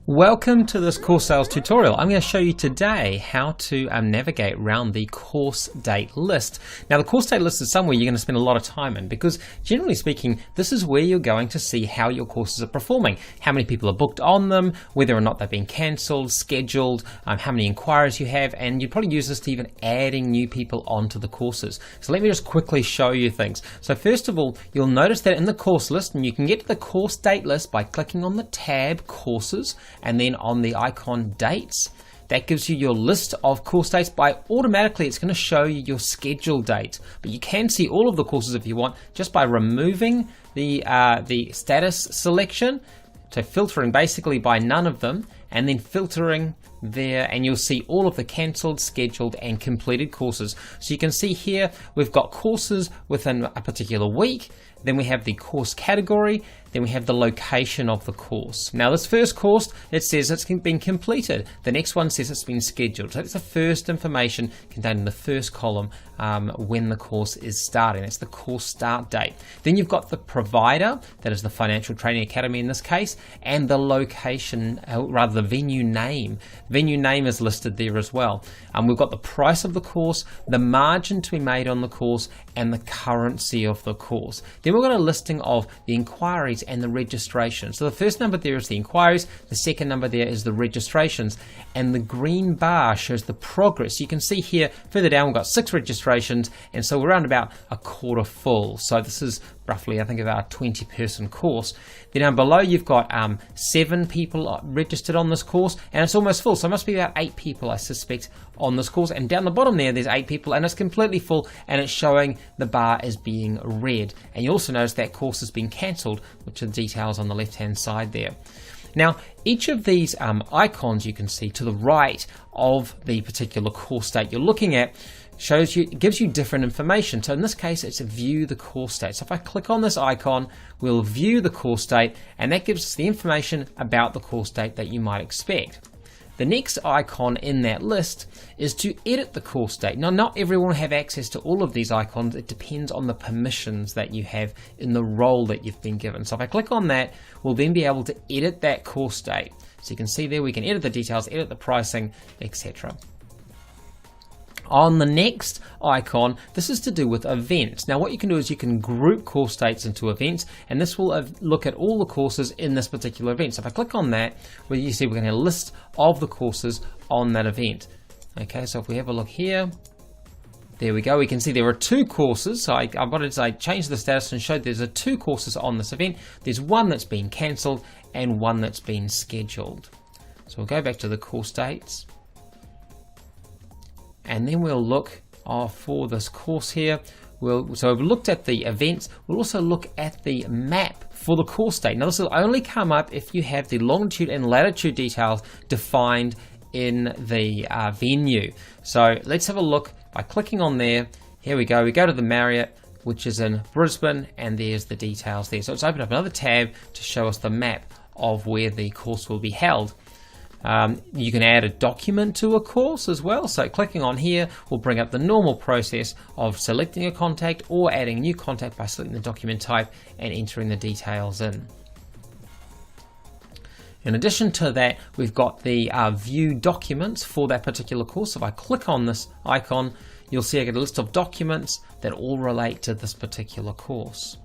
Welcome to this course sales tutorial. I'm going to show you today how to navigate around the course date list. Now the course date list is somewhere you're going to spend a lot of time in because generally speaking this is where you're going to see how your courses are performing, how many people are booked on them, whether or not they've been cancelled, scheduled, how many inquiries you have, and you'd probably use this to even adding new people onto the courses. So let me just quickly show you things. So first of all, you'll notice that in the course list, and you can get to the course date list by clicking on the tab Courses and then on the icon Dates. That gives you your list of course dates. Automatically it's going to show you your schedule date, but you can see all of the courses if you want just by removing the status selection, so filtering basically by none of them, and then filtering there, and you'll see all of the cancelled, scheduled and completed courses. So you can see here we've got courses within a particular week, then we have the course category, then we have the location of the course. Now this first course, it says it's been completed. The next one says it's been scheduled. So that's the first information contained in the first column when the course is starting. That's the course start date. Then you've got the provider, that is the Financial Training Academy in this case, and the location, rather the venue name. Venue name is listed there as well. We've got the price of the course, the margin to be made on the course, and the currency of the course. Then we've got a listing of the inquiries and the registrations. So the first number there is the inquiries, the second number there is the registrations, and the green bar shows the progress. You can see here further down we've got 6 registrations, and so we're around about a quarter full. So this is roughly, I think, about a 20-person course. Then down below you've got 7 people registered on this course, and it's almost full, so it must be about 8 people I suspect on this course. And down the bottom there's 8 people, and it's completely full, and it's showing the bar as being red. And you also notice that course has been cancelled, which are the details on the left hand side there. Now each of these icons you can see to the right of the particular course date you're looking at gives you different information. So in this case it's view the course date. So if I click on this icon, we'll view the course date, and that gives us the information about the course date that you might expect. The next icon in that list is to edit the course date. Now not everyone will have access to all of these icons. It depends on the permissions that you have in the role that you've been given. So if I click on that, we'll then be able to edit that course date. So you can see there we can edit the details, edit the pricing, etc. On the next icon, this is to do with events. Now what you can do is you can group course dates into events, and this will look at all the courses in this particular event. So if I click on that, well, you see we're going to have a list of the courses on that event. Okay, so if we have a look here, there we go. We can see there are 2 courses. So I changed the status and showed there's 2 courses on this event. There's one that's been cancelled and one that's been scheduled. So we'll go back to the course dates. And then we'll look for this course here. So we've looked at the events. We'll also look at the map for the course date. Now this will only come up if you have the longitude and latitude details defined in the venue. So let's have a look by clicking on there. Here we go. We go to the Marriott, which is in Brisbane, and there's the details there. So it's opened up another tab to show us the map of where the course will be held. You can add a document to a course as well. So clicking on here will bring up the normal process of selecting a contact or adding a new contact by selecting the document type and entering the details in. In addition to that, we've got the view documents for that particular course. If I click on this icon, you'll see I get a list of documents that all relate to this particular course.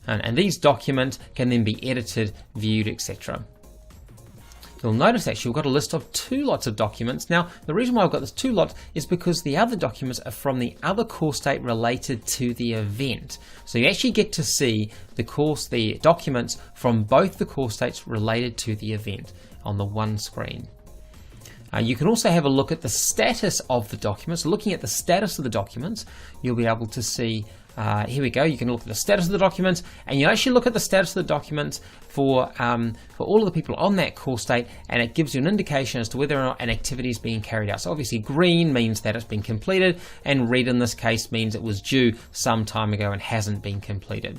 And these documents can then be edited, viewed, etc. You'll notice actually we've got a list of 2 lots of documents. Now the reason why I've got this 2 lots is because the other documents are from the other course date related to the event. So you actually get to see the documents from both the course dates related to the event on the one screen. You can also have a look at the status of the documents. Looking at the status of the documents, you'll be able to see, here we go, you can look at the status of the documents, and you actually look at the status of the documents for all of the people on that course date, and it gives you an indication as to whether or not an activity is being carried out. So obviously green means that it's been completed, and red in this case means it was due some time ago and hasn't been completed.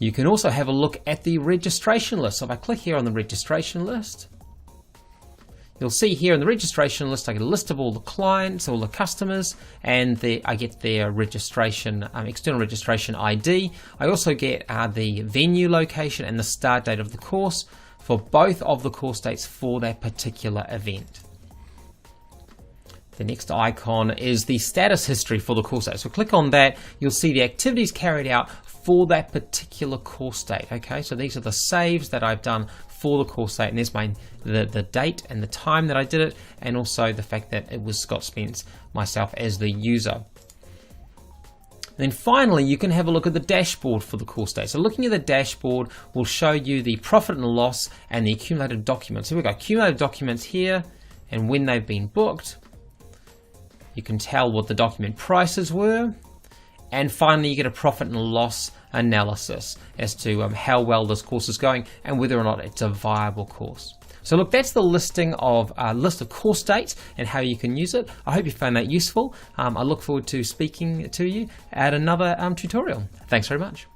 You can also have a look at the registration list. So if I click here on the registration list, You'll see here in the registration list, I get a list of all the clients, all the customers, and I get their registration, external registration ID. I also get the venue location and the start date of the course for both of the course dates for that particular event. The next icon is the status history for the course date. So click on that, you'll see the activities carried out for that particular course date. Okay, so these are the saves that I've done for the course date, and there's the date and the time that I did it, and also the fact that it was Scott Spence, myself, as the user. Then finally, you can have a look at the dashboard for the course date. So looking at the dashboard will show you the profit and loss and the accumulated documents. So we've got accumulated documents here and when they've been booked. You can tell what the document prices were. And finally, you get a profit and loss analysis as to how well this course is going and whether or not it's a viable course. So look, that's the list of course dates and how you can use it. I hope you found that useful. I look forward to speaking to you at another tutorial. Thanks very much.